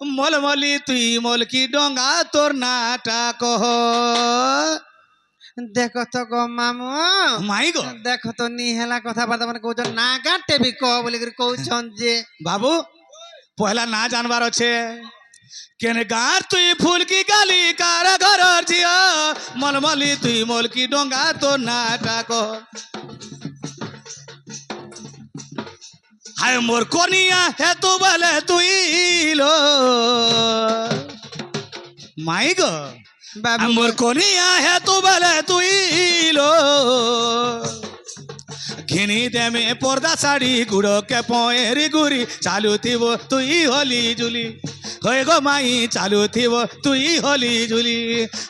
মলমলি তুই মলকি ডঙ্গা তোর নাটা কহ। দেখো তো গো মামু মাই গো দেখো তো নিহেলা কথাবার্তা মানে কৌছন না গাঁটে বি কহ বলি করে কৌছন যে বাবু পহলা না জানবার আছে কেন গাঁর তুই ফুলকি গালি কার ঘরর ঝিয়া মলমলি তুই মলকি ডঙ্গা তোর নাটা কহ। হায় মোর কনিয়া হেতু বলে তুই লো মাই গো বাবু মোর কনিয়া হেতু বলে তুই লো ঘিনি দেমে পর্দা শাড়ি গুড়কে পয়ের গুড়ি চালু থিব তুই হলি জুলি হয়ে গো মাই চালু থিব তুই হলি জুলি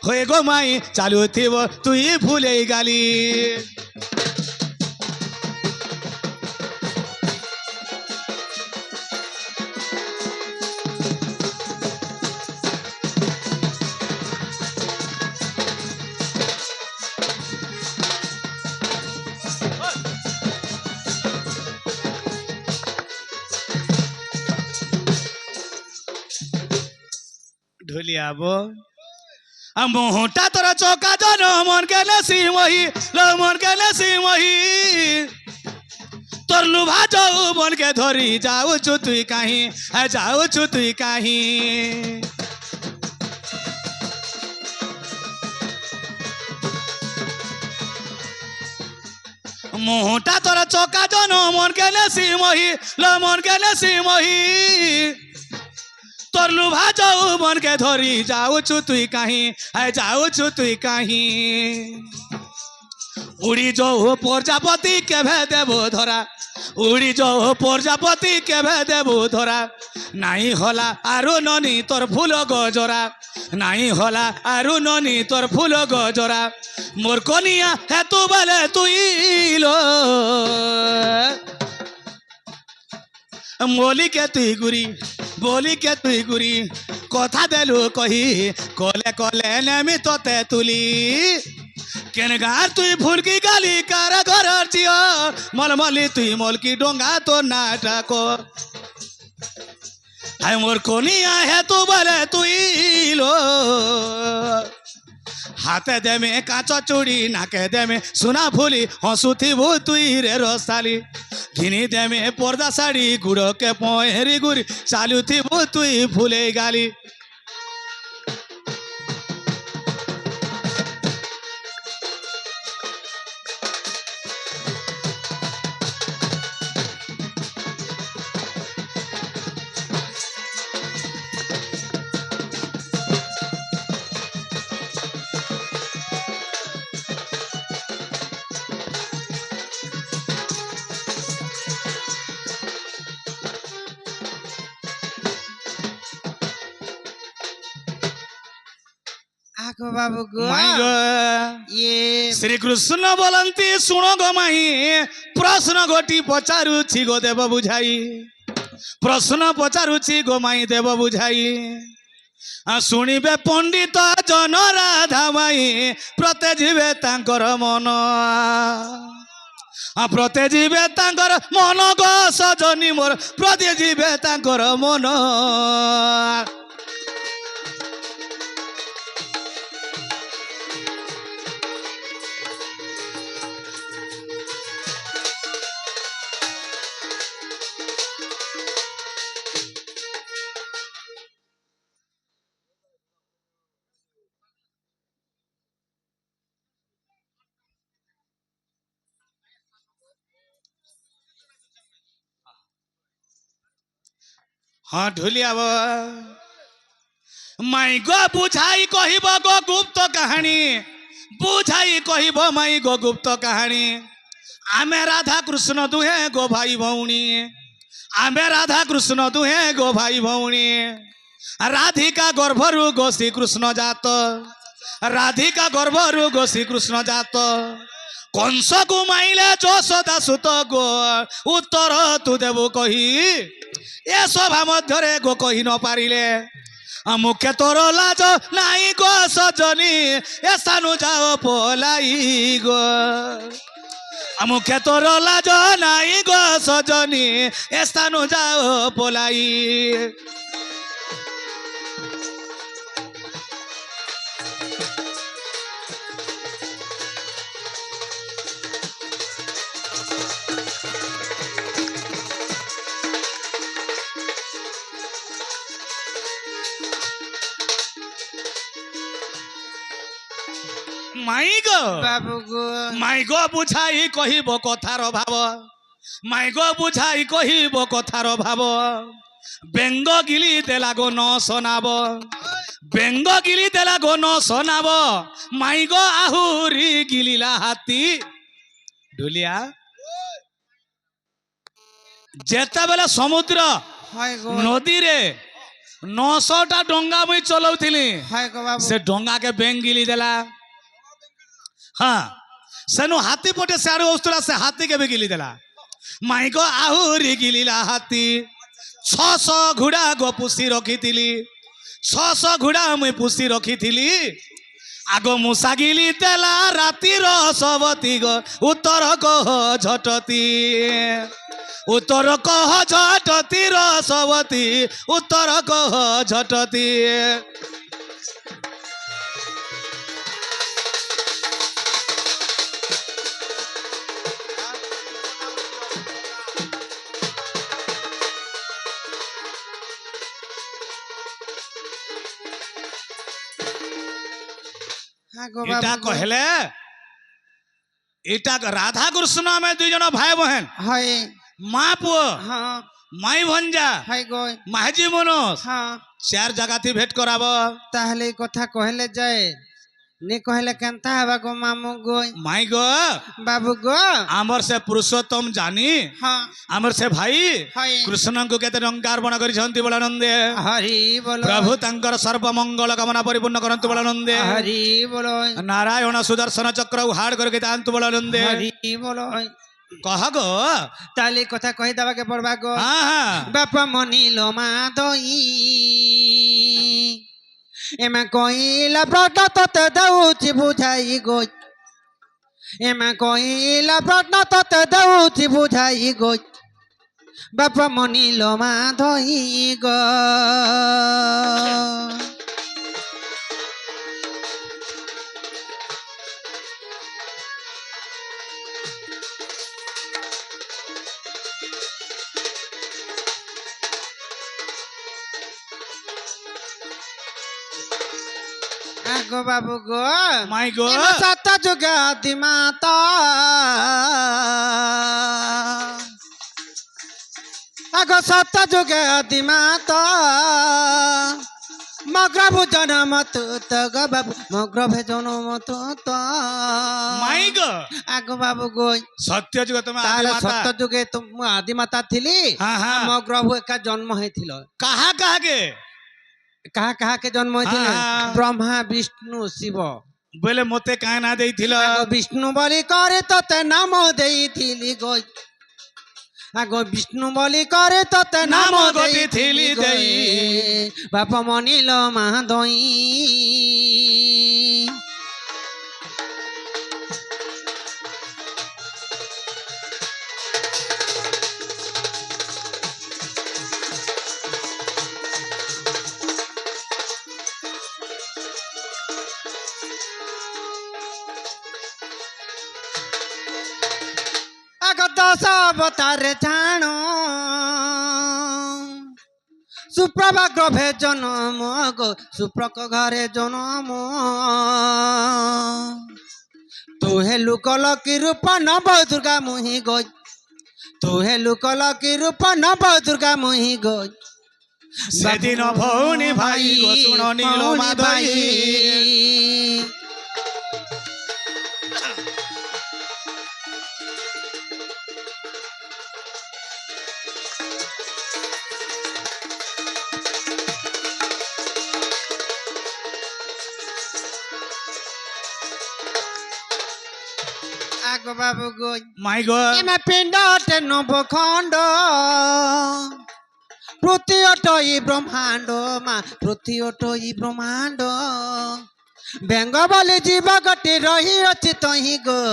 হয়ে গো মাই চালু থিব তুই ভুলে গালি। ঢুলিয়াবো মোহটা তোরা চৌকা জন মন গেলে সিমহি লো মন গেলে সিমহি তোর লুভা যাও মনকে ধরি যাওছু তুই কাহি যাওছু তুই কাহি। মোহটা তোরা চৌকা জন মন গেলে সিমহি লো মন গেলে সিমহি তোর লুভা যাও মনকে ধরি যাওছু তুই কাহি যাওছু তুই কাহি। উড়ি যাও প্রজাপতি কেভে দেব ধরা উড়ি যাও প্রজাপতি কেভে দেব ধরা নাই হলা আরু ননি তোর ফুল গজরা নাই হলা আরু ননি তোর ফুল গজরা মোর কনিয়া হেতু বলে তুই লো মলিকে তুই গুরি বলিকে তুই গুরি কথা দেলু কহি কলে কলে নেমি তোতে তুলি কেন গার তুই ফুলকি গালি কার ঘরর ঝিও মলমলি তুই মলকি ডঙ্গা তোর নাটা কর। হায় মোর কনিয়া হেতু বলে তুই লো হাতে দেমে কাঁচ চুড়ি নাকে দেমে সোনা ফুলি হসুথিবু তুই রে রসালি ঘিনি দেমে পর্দা শাড়ি গুড়কে পয়েরি গুড়ি চালুথিবু তুই ফুলে গালি। আগো বাবু গো মাই গো ইয়ে শ্রীকৃষ্ণ বলন্তি শুণ গো মাই প্রশ্ন গোটি পচারুছি গো দেব বুঝাই প্রশ্ন পচারুছি গো মাই দেব বুঝাই শুଣିବେ ପଣ୍ଡିତ ଜନ ରାଧା ମାଇ ପ୍ରତେ ଯିବେ ତାଙ୍କର ମନ ପ୍ରତେ ଯିବେ ତାଙ୍କର ମନ ଗো ସଜନୀ ମୋର ପ୍ରତେ ଯିବେ ତାଙ୍କର ମନ। हाँ ढुलिया माई गो बुझाई कहब गो गुप्त कहानी बुझाई कहब माई गो गुप्त कहानी आमे राधा कृष्ण दुहे गो भाई भौणी आमे राधा कृष्ण दुहे गो भाई भौणी राधिका गर्भरु गो श्री कृष्ण जात राधिका गर्भरु गो श्री कृष्ण जात कंस को माइले যশোদা सुत गो उत्तर तू देबु कही ए सभा मध्य गो कही न पारिले मुखे तोर लाज नाई गो सजनी ए सानु जाओ पलाई गो मुखे तोर लाज नाई गो सजनी ए सानु जाओ पलाई। মাইগো বাবু গো মাইগো বুঝাই কহিব কথার ভাব মাইগো বুঝাই কহিব কথার ভাব বেঙ্গ গিলি দেলা গো ন শোনাব বেঙ্গ গিলি দেলা গো ন শোনাব মাইগো আহুরি গিলিলা হাতি ঢুলিয়া যেତେବେଳେ সমুদ্র হয় গো নদীরে 900টা ডঙ্গা মুই চলাউଥିଲି হয় গো বাবু ସେ ଡଙ୍ଗାକେ ବେଙ୍ଗ ଗିଲି ଦେଲା ହଁ ସେନୁ ହାତୀ ପଟେ ସିଆଡୁ ଆସୁଥିଲା ସେ ହାତୀକେ ବି ଗିଲି ଦେଲା ମାଇକ ଆହୁରି ଗିଲିଲା ହାତୀ 600 ଘୋଡ଼ା ଗো ପୁଷି ରଖିଥିଲି 600 ଘୋଡ଼ା ମୁଇଁ ପୁଷି ରଖିଥିଲି ଆଗ ମୂଷା ଗିଲି ଦେଲା ରାତିର ସବତି ଗো ଉତ୍ତର କହ ଝଟତି ଉତ୍ତର କହ ଝଟତିର ସବତି ଉତ୍ତର କହ ଝଟତି হ্যাঁ গো এটা বাবু গো। কহলে এটা রাধা কৃষ্ণ আমি দুই জন ভাই বহেন হয় মা পুଅ হ্যাঁ মাই ভঞ্জা হয় গো মাঝি মনোজ হ্যাঁ 4 জায়গাতে ভেট করাব তাহলে এই কথা কহলে যায় নি কহলে কেনতা হবা গো মামু গো মাই গো বাবু গো আমার সে পুরুষোত্তম জানি হ্যাঁ আমার সে ভাই হয় কৃষ্ণଙ୍କୁ କେତେ ଟଙ୍କା ଅର୍ପଣ କରିଛନ୍ତି ବଳାନନ୍ଦେ হরি বলো ପ୍ରଭୁ ତାଙ୍କର ସର୍ବମଙ୍ଗଳ କାମନା ପରିପୂର୍ଣ୍ଣ କରନ୍ତୁ ବଳାନନ୍ଦେ হরি বলো ନାରାୟଣ ସୁଦର୍ଶନ ଚକ୍ର ହାଡ କରିକି ତାନ୍ତୁ ବଳାନନ୍ଦେ হরি বলো କହ গো তাহলে এই কথা কহি দেবাকে পড়বা গো হ্যাঁ হ্যাঁ বাপা মনিল মা দই এমা কইলা প্রশ্ন ততে দেউছি বুঝাই গো এমা কইলা প্রশ্ন ততে দেউছি বুঝাই গো বাপা মনিল মা দই গো আগো বাবু গো মাই গো এমা সাত যুগে আদি মাতা আগো সাত যুগে আদি মাতা মগ্রভু জনম তুত গো বাবু মগ্রভে জনম তুত মাই গো আগো বাবু গো সত্য যুগ তুমি তাহলে আদিমাতা সত্য যুগে তুমি আদি মাতা থিলি হ্যাঁ হ্যাঁ মগ্রভু একা জন্ম হয়েছিল কাহা কাহাকে কাহা কাহাকে জন্ম হয়েছিল হ্যাঁ। ব্রহ্মা বিষ্ণু শিব বলে মতে কাহে না ଦେଇଥିଲ আগো বিষ্ণু বলি করে তোতে নাম দেইথিলি গো আগো বিষ্ণু বলি করে তোতে নাম নাম দেইথিলি গতিথিলি দেই দেই। বাপ মনিল মা দই আগো দশ অবতার জানো সুপ্রভা গ্রভে জনম গো সুপ্রক ঘরে জনম তু হেলু কলকি রূপ নব দুর্গা মুহি গো তু হেলু কলকি রূপ নব দুর্গা মুহি গো সেদিন ভৌণী ভাই গো শুণ নীল ভৌণী মাধবী আগো বাবু গো মাই গো এমে পিণ্ডতে নবখণ্ড প্রতিয়টই ব্রহ্মাণ্ড মা প্রতিয়টই ব্রহ্মাণ্ড ব্যঙ্গ বলে জীব গটি রহিଅଛି তহি গো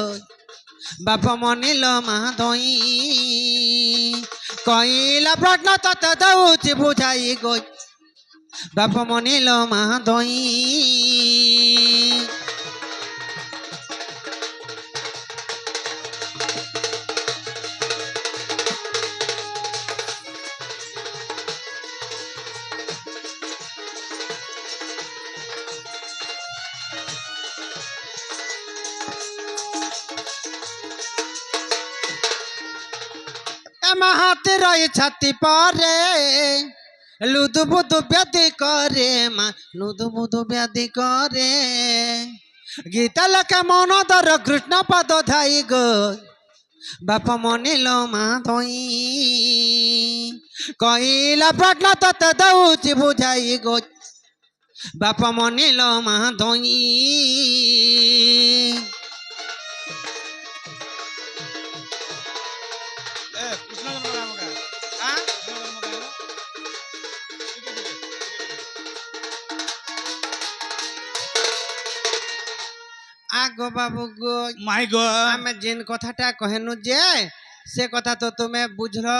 বাপ মনিল মা দই কইলা প্রশ্ন ততে দଉଛି বুঝাই গো বাপ মনিল মা ধই মা হাতে রয়ে ছাতি পরে লুদু বুদু ব্যাধি করে মা লুদু বুদু ব্যাধি করে গীতা লেখে মন ধর কৃষ্ণ পদ ধাই গো বাপ মনিল মা ধই কইলা প্রশ্ন ততে দৌছি বুঝাই গো বাপ মনিল মা ধই কৃষ্ণ জন্ম কাম কা হ্যাঁ কৃষ্ণ জন্ম কাম আগো বাবু গো মাই গো আমি যেন কথাটা কহেনু যে সে কথা তো তুমি বুঝলো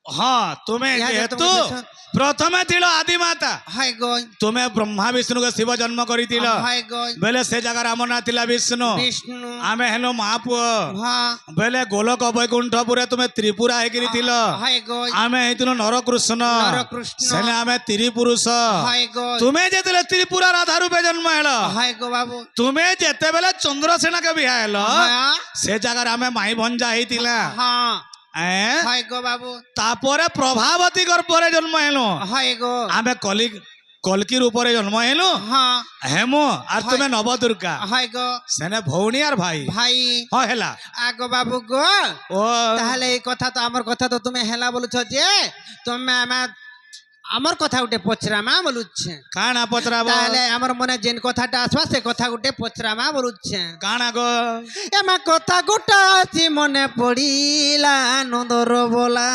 হ্যাঁ তুমি ইহাদে যেহেতু তুমি বুঝ- প্রথমে ছিল আদি মাতা হাই গো তুমি ব্রহ্মা বিষ্ণুকে শিব জন্ম করিছিল হাই গো বেলে সে জায়গার আমার না ଥିଲା বিষ্ণু বিষ্ণু ଆମେ ହେଲୁ ମହାପୁଅ হ্যাঁ ବେଲେ ଗୋଲକ ବୈକୁଣ୍ଠପୁରେ ତୁମେ ତ୍ରିପୁରା ହେଇକିରି ଥିଲ হাই গো ଆମେ ହେଇଥିଲୁ ନରକୃଷ୍ଣ ନରକୃଷ୍ଣ। ସେନେ ଆମେ ତ୍ରିପୁରୁଷ হাই গো ତୁମେ ଯେତେବେଳେ ତ୍ରିପୁରା ରାଧା ରୂପେ ଜନ୍ମ ହେଲ হাই গো ବାବୁ ତୁମେ ଯେତେବେଳେ ଚନ୍ଦ୍ରସେନାକେ ବିହା ହେଲ হ্যাঁ ସେ ଜାଗାରେ ଆମେ ମାଇ ଭଞ୍ଜା ହେଇଥିଲା হ্যাঁ ଏଁ? হাই গো বাবু ତାପରେ ପ୍ରଭାବତୀ ଗର୍ଭରେ ଜନ୍ମ ହେଲୁ হাই গো ଆମେ କଲକି ରୂପରେ ଜନ୍ମ ହେଲୁ হ্যাঁ ହେମୁ ଆର୍ ତୁମେ ନବଦୁର୍ଗା হাই গো ସେନେ ଭଉଣୀ ଆର୍ ଭାଇ ভাই ହଁ ହେଲା আগো বাবু গো ଓ তাহলে এই কথা তো আমার কথা তো তুমি হেলা বলুছ যে তুমি আমার কথা গোটে পচরামা বলুছে କାଣା ପଚରାବ তাহলে আমার মনে যেন কথাটা আসবা সে কথা গোটে পচরামা বলুছে କାଣା গো এমা কথা গোটা আছে মনে পড়িলা নন্দর বলা